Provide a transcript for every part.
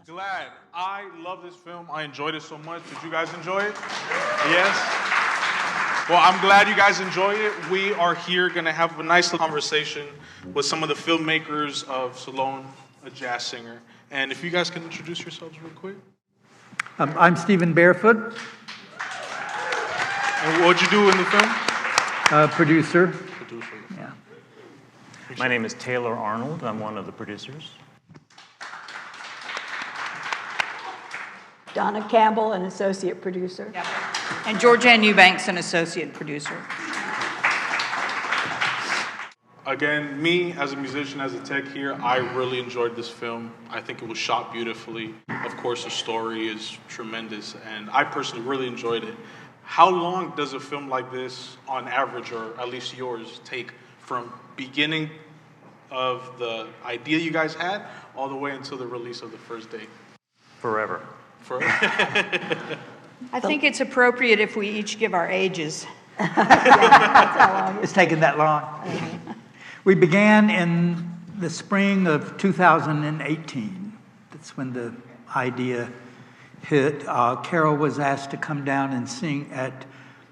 Glad. I love this film. I enjoyed it so much. Did you guys enjoy it? Yes? Well, I'm glad you guys enjoy it. We are here going to have a nice conversation with some of the filmmakers of Sloane, a jazz singer. And if you guys can introduce yourselves real quick. I'm Stephen Barefoot. And what'd you do in the film? Producer. Yeah. My name is Taylor Arnold. I'm one of the producers. Donna Campbell, an associate producer. Yep. And Georgann Eubanks, an associate producer. Again, me as a musician, as a tech here, I really enjoyed this film. I think it was shot beautifully. Of course, the story is tremendous, and I personally really enjoyed it. How long does a film like this, on average, or at least yours, take from beginning of the idea you guys had all the way until the release of the first day? Forever. I think it's appropriate if we each give our ages. It's taken that long. We began in the spring of 2018. That's when the idea hit. Carol was asked to come down and sing at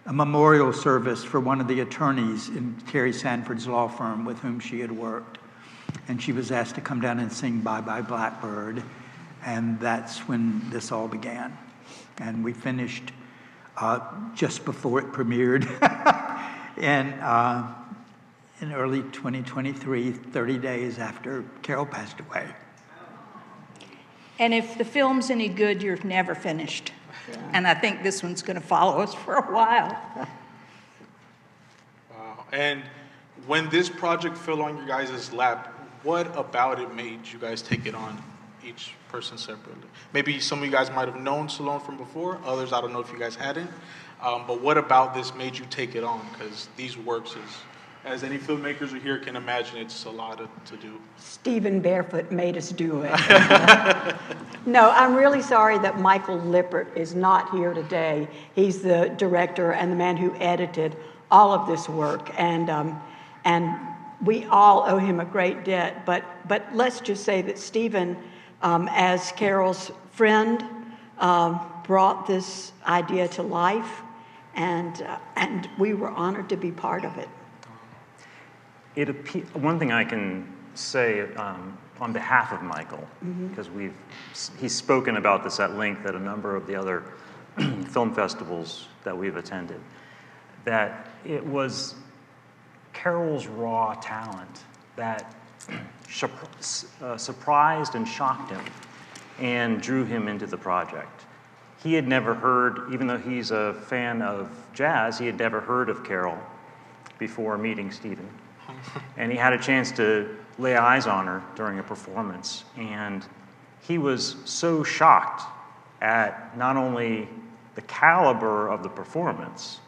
a memorial service for one of the attorneys in Terry Sanford's law firm with whom she had worked. And she was asked to come down and sing Bye Bye Blackbird. And that's when this all began. And we finished just before it premiered in early 2023, 30 days after Carol passed away. And if the film's any good, you're never finished. Yeah. And I think this one's going to follow us for a while. Wow. And when this project fell on your guys' lap, what about it made you guys take it on, each person separately? Maybe some of you guys might have known Sloane from before. Others, I don't know if you guys hadn't. But what about this made you take it on? Because these works, as any filmmakers are here can imagine, it's a lot to do. Stephen Barefoot made us do it. No, I'm really sorry that Michael Lippert is not here today. He's the director and the man who edited all of this work. And we all owe him a great debt. But let's just say that Stephen, as Carol's friend, brought this idea to life, and we were honored to be part of it. One thing I can say on behalf of Michael, because he's spoken about this at length at a number of the other film festivals that we've attended, that it was Carol's raw talent that surprised and shocked him and drew him into the project. He had never heard, even though he's a fan of jazz, he had never heard of Carol before meeting Stephen. And he had a chance to lay eyes on her during a performance. And he was so shocked at not only the caliber of the performance,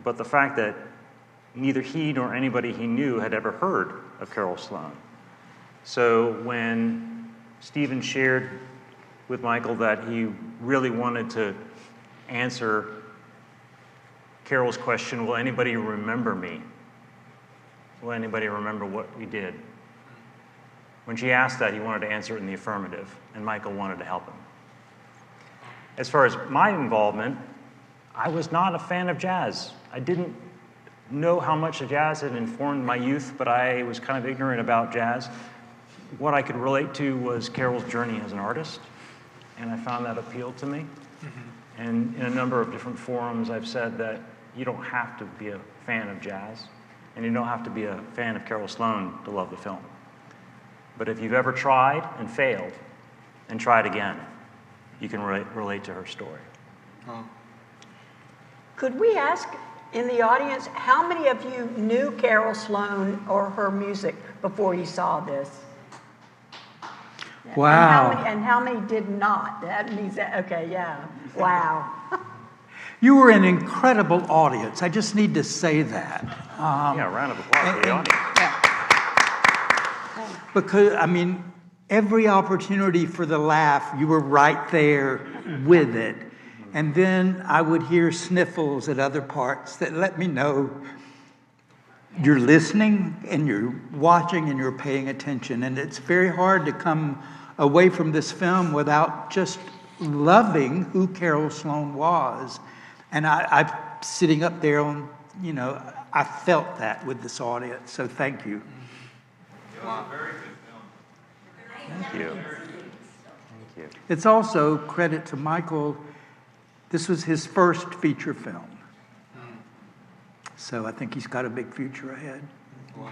but the fact that neither he nor anybody he knew had ever heard of Carol Sloane. So when Stephen shared with Michael that he really wanted to answer Carol's question, will anybody remember me? Will anybody remember what we did? When she asked that, he wanted to answer it in the affirmative, and Michael wanted to help him. As far as my involvement, I was not a fan of jazz. I didn't know how much jazz had informed my youth, but I was kind of ignorant about jazz. What I could relate to was Carol's journey as an artist, and I found that appealed to me. And in a number of different forums, I've said that you don't have to be a fan of jazz, and you don't have to be a fan of Carol Sloane to love the film. But if you've ever tried and failed, and tried again, you can relate to her story. Oh. Could we ask in the audience, how many of you knew Carol Sloane or her music before you saw this? Wow. And how many did not? That means that, okay, yeah. Wow. You were an incredible audience. I just need to say that. Yeah, a round of applause for the audience. Because, I mean, every opportunity for the laugh, you were right there with it. And then I would hear sniffles at other parts that let me know you're listening and you're watching and you're paying attention. And it's very hard to come away from this film without just loving who Carol Sloane was. And I'm sitting up there on, you know, I felt that with this audience. So thank you. It was a very good film. Thank you. Thank you. It's also credit to Michael. This was his first feature film. So I think he's got a big future ahead. Wow.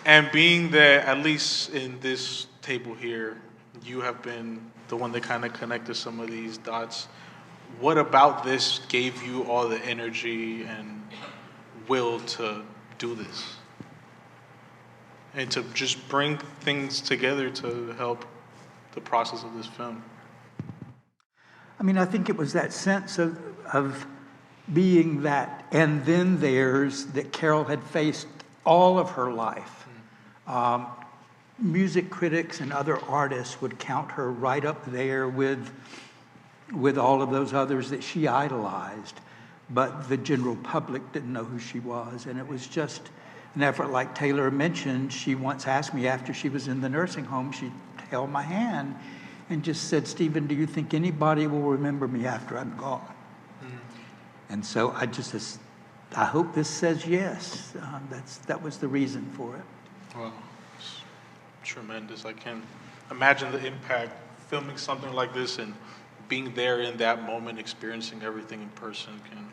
And being that, at least in this table here, you have been the one that kind of connected some of these dots. What about this gave you all the energy and will to do this? And to just bring things together to help the process of this film? I mean, I think it was that sense of being that and then theirs that Carol had faced all of her life. Music critics and other artists would count her right up there with all of those others that she idolized, but the general public didn't know who she was. And it was just an effort, like Taylor mentioned. She once asked me after she was in the nursing home, she held my hand and just said, "Stephen, do you think anybody will remember me after I'm gone?" And so I hope this says yes. That was the reason for it. Wow, it's tremendous. I can't imagine the impact filming something like this and being there in that moment, experiencing everything in person can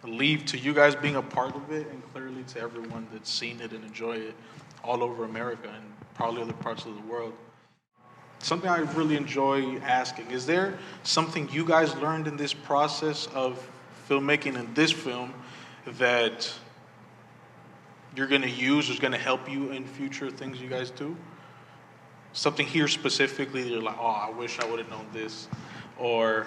leave to you guys being a part of it, and clearly to everyone that's seen it and enjoyed it all over America and probably other parts of the world. Something I really enjoy asking, is there something you guys learned in this process of filmmaking in this film that you're going to use, or is going to help you in future things you guys do? Something here specifically that you're like, oh, I wish I would have known this, or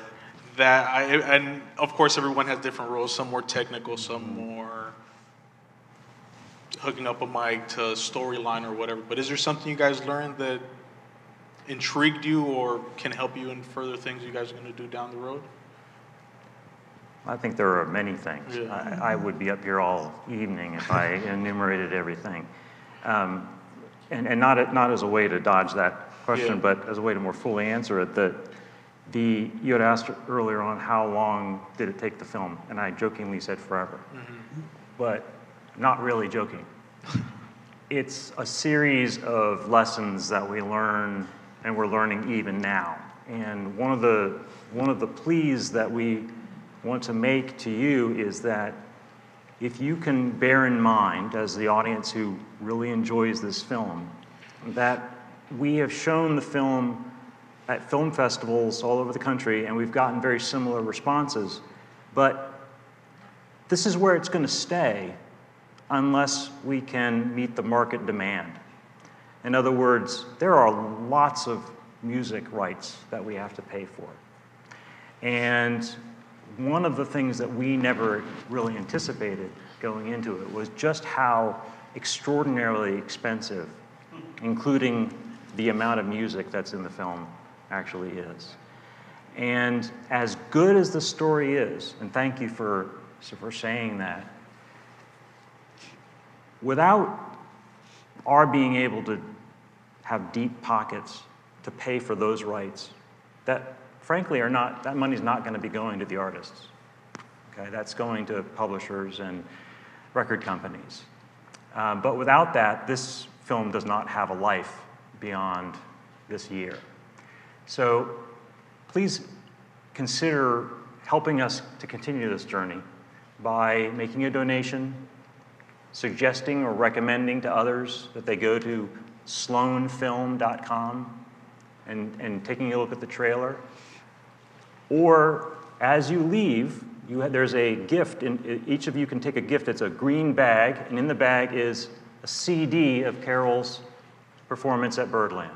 that. And of course, everyone has different roles. Some more technical, some more hooking up a mic to storyline or whatever. But is there something you guys learned that intrigued you or can help you in further things you guys are going to do down the road? I think there are many things. Yeah. I would be up here all evening if I enumerated everything. And not as a way to dodge that question, Yeah. but as a way to more fully answer it. You had asked earlier on how long did it take the film, and I jokingly said forever. Mm-hmm. But I'm not really joking. It's a series of lessons that we learn, and we're learning even now. And one of the pleas that we want to make to you is that if you can bear in mind, as the audience who really enjoys this film, that we have shown the film at film festivals all over the country, and we've gotten very similar responses, but this is where it's going to stay unless we can meet the market demand. In other words, there are lots of music rights that we have to pay for. And one of the things that we never really anticipated going into it was just how extraordinarily expensive, including the amount of music that's in the film, actually is. And as good as the story is, and thank you for saying that, without our being able to have deep pockets to pay for those rights, that frankly that money's not going to be going to the artists. Okay, that's going to publishers and record companies. But without that, this film does not have a life beyond this year. So please consider helping us to continue this journey by making a donation, suggesting or recommending to others that they go to sloanefilm.com and taking a look at the trailer. Or as you leave, there's a gift. Each of you can take a gift. It's a green bag, and in the bag is a CD of Carol's performance at Birdland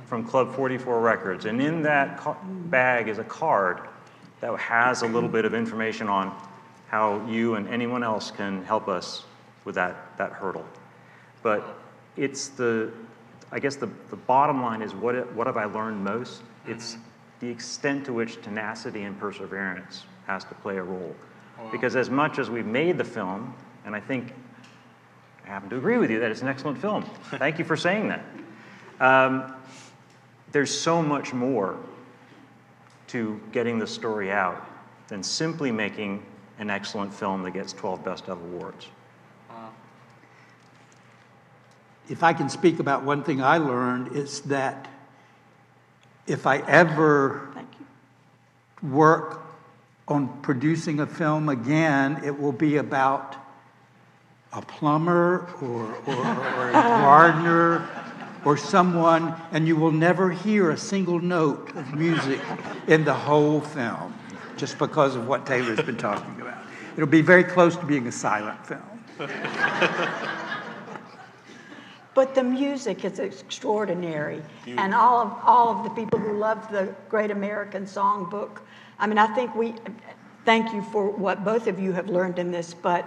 from Club 44 Records. And in that bag is a card that has a little bit of information on how you and anyone else can help us with that hurdle. But it's I guess the bottom line is what have I learned most? It's the extent to which tenacity and perseverance has to play a role. Wow. Because as much as we've made the film, and I think happen to agree with you that it's an excellent film. Thank you for saying that. There's so much more to getting the story out than simply making an excellent film that gets 12 Best of awards. If I can speak about one thing I learned, it's that if I ever work on producing a film again, it will be about a plumber or a gardener or someone, and you will never hear a single note of music in the whole film, just because of what Taylor's been talking about. It'll be very close to being a silent film. But the music is extraordinary, and all of the people who love the Great American Songbook. I mean, I think thank you for what both of you have learned in this, but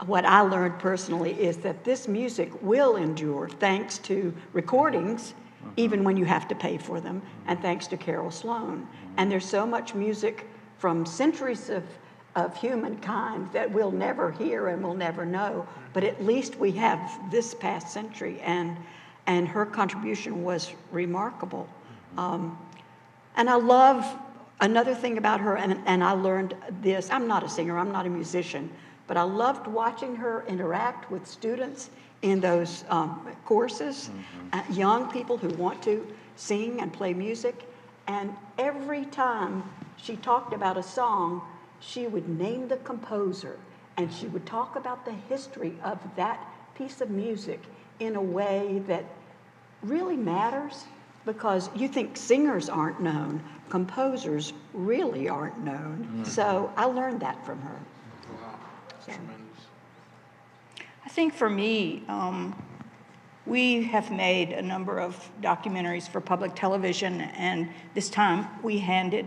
what I learned personally is that this music will endure thanks to recordings, even when you have to pay for them, and thanks to Carol Sloane. And there's so much music from centuries of humankind that we'll never hear and we'll never know, but at least we have this past century, and her contribution was remarkable. And I love another thing about her, and I learned this. I'm not a singer, I'm not a musician, but I loved watching her interact with students in those courses, young people who want to sing and play music. And every time she talked about a song, she would name the composer, and she would talk about the history of that piece of music in a way that really matters, because you think singers aren't known, composers really aren't known. So I learned that from her. Wow, tremendous. I think for me, we have made a number of documentaries for public television, and this time we handed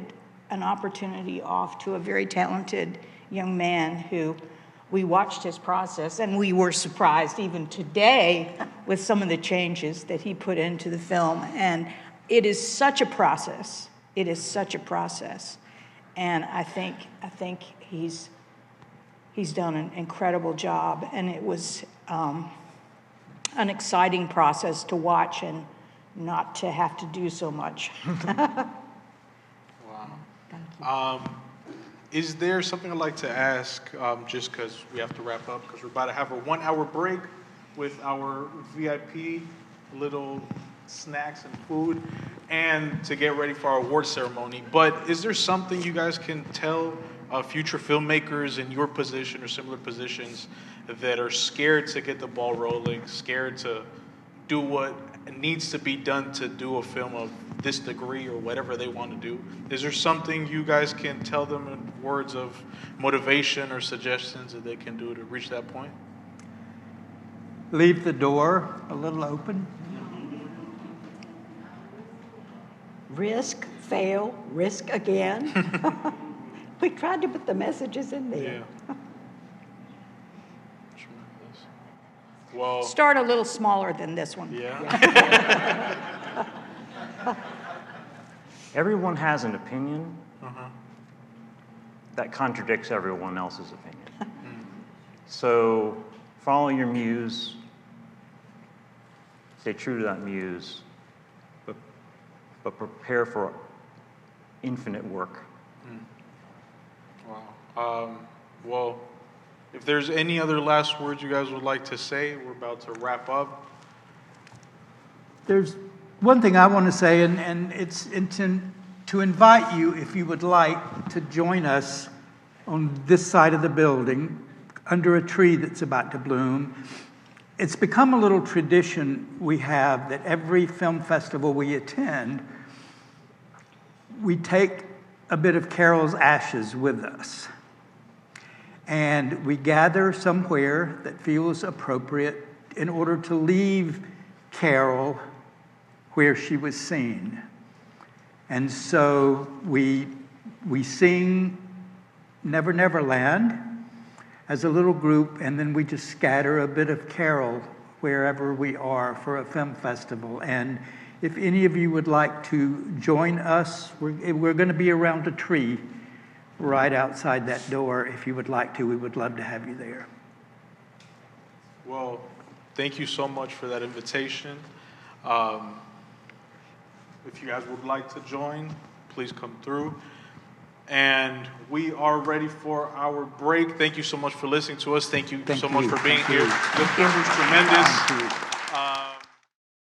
an opportunity off to a very talented young man who we watched his process, and we were surprised even today with some of the changes that he put into the film. And it is such a process. It is such a process. And I think he's done an incredible job, and it was an exciting process to watch and not to have to do so much. Wow. Is there something I'd like to ask, just because we have to wrap up, because we're about to have a 1 hour break with our VIP, little snacks and food, and to get ready for our award ceremony. But is there something you guys can tell future filmmakers in your position or similar positions that are scared to get the ball rolling, scared to do what needs to be done to do a film of this degree or whatever they want to do? Is there something you guys can tell them in words of motivation or suggestions that they can do to reach that point? Leave the door a little open. Risk, fail, risk again. We tried to put the messages in there. Yeah. Tremendous. Well, Start a little smaller than this one. yeah. Everyone has an opinion that contradicts everyone else's opinion. So follow your muse, stay true to that muse, but prepare for infinite work. Wow. Well, if there's any other last words you guys would like to say, we're about to wrap up. There's one thing I want to say, and it's to invite you, if you would like, to join us on this side of the building under a tree that's about to bloom. It's become a little tradition we have that every film festival we attend, we take a bit of Carol's ashes with us. And we gather somewhere that feels appropriate in order to leave Carol where she was seen. And so we sing Never Never Land as a little group, and then we just scatter a bit of Carol wherever we are for a film festival. And if any of you would like to join us, we're going to be around a tree right outside that door. If you would like to, we would love to have you there. Well, thank you so much for that invitation. If you guys would like to join, please come through. And we are ready for our break. Thank you so much for listening to us. Thank you so much for being here. The film was tremendous.